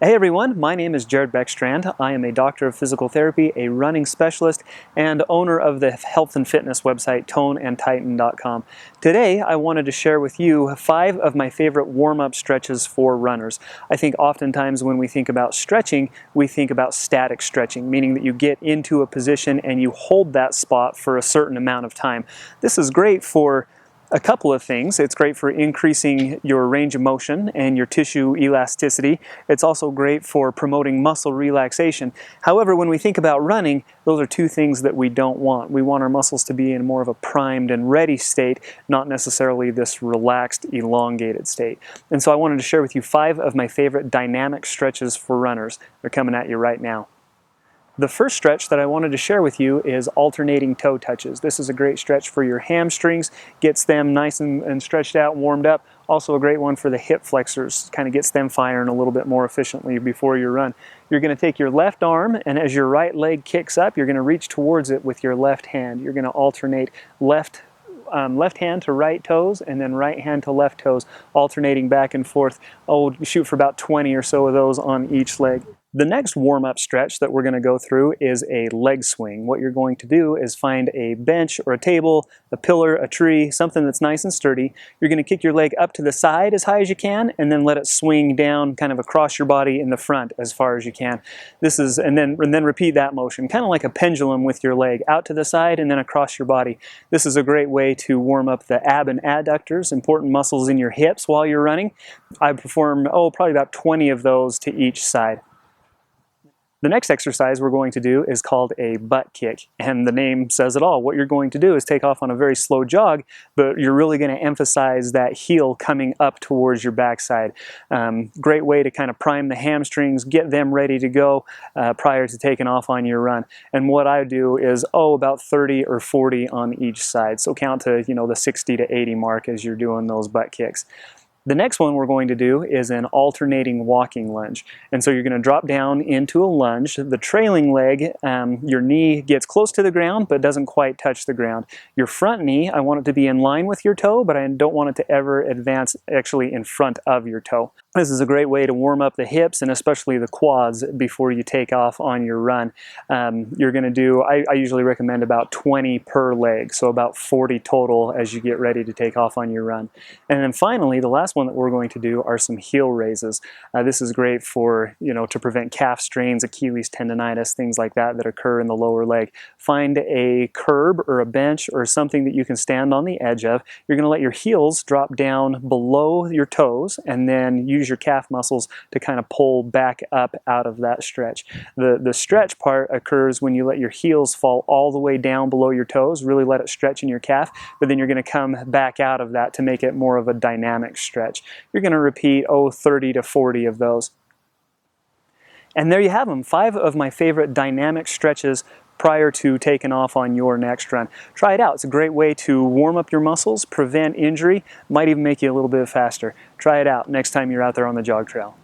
Hey everyone, my name is Jared Beckstrand. I am a doctor of physical therapy, a running specialist, and owner of the health and fitness website toneandtighten.com. Today I wanted to share with you 5 of my favorite warm-up stretches for runners. I think oftentimes when we think about stretching, we think about static stretching, meaning that you get into a position and you hold that spot for a certain amount of time. This is great for a couple of things. It's great for increasing your range of motion and your tissue elasticity. It's also great for promoting muscle relaxation. However, when we think about running, those are 2 things that we don't want. We want our muscles to be in more of a primed and ready state, not necessarily this relaxed, elongated state. And so I wanted to share with you 5 of my favorite dynamic stretches for runners. They're coming at you right now. The first stretch that I wanted to share with you is alternating toe touches. This is a great stretch for your hamstrings, gets them nice and stretched out, warmed up. Also a great one for the hip flexors, kind of gets them firing a little bit more efficiently before your run. You're going to take your left arm, and as your right leg kicks up, you're going to reach towards it with your left hand. You're going to alternate left hand to right toes and then right hand to left toes, alternating back and forth. Shoot for about 20 or so of those on each leg. The next warm-up stretch that we're going to go through is a leg swing. What you're going to do is find a bench or a table, a pillar, a tree, something that's nice and sturdy. You're going to kick your leg up to the side as high as you can and then let it swing down kind of across your body in the front as far as you can. And then repeat that motion, kind of like a pendulum with your leg out to the side and then across your body. This is a great way to warm up the ab and adductors, important muscles in your hips while you're running. I perform, probably about 20 of those to each side. The next exercise we're going to do is called a butt kick, and the name says it all. What you're going to do is take off on a very slow jog, but you're really going to emphasize that heel coming up towards your backside. Great way to kind of prime the hamstrings, get them ready to go prior to taking off on your run. And what I do is, about 30 or 40 on each side. So count to, the 60 to 80 mark as you're doing those butt kicks. The next one we're going to do is an alternating walking lunge. And so you're going to drop down into a lunge. The trailing leg, your knee gets close to the ground but doesn't quite touch the ground. Your front knee, I want it to be in line with your toe, but I don't want it to ever advance actually in front of your toe. This is a great way to warm up the hips and especially the quads before you take off on your run. You're going to do, I usually recommend about 20 per leg, so about 40 total as you get ready to take off on your run. And then finally, the last one that we're going to do are some heel raises. This is great for, to prevent calf strains, Achilles tendonitis, things like that occur in the lower leg. Find a curb or a bench or something that you can stand on the edge of. You're going to let your heels drop down below your toes and then use your calf muscles to kind of pull back up out of that stretch. The stretch part occurs when you let your heels fall all the way down below your toes, really let it stretch in your calf, but then you're going to come back out of that to make it more of a dynamic stretch. You're going to repeat 30 to 40 of those. And there you have them, 5 of my favorite dynamic stretches prior to taking off on your next run. Try it out. It's a great way to warm up your muscles, prevent injury, might even make you a little bit faster. Try it out next time you're out there on the jog trail.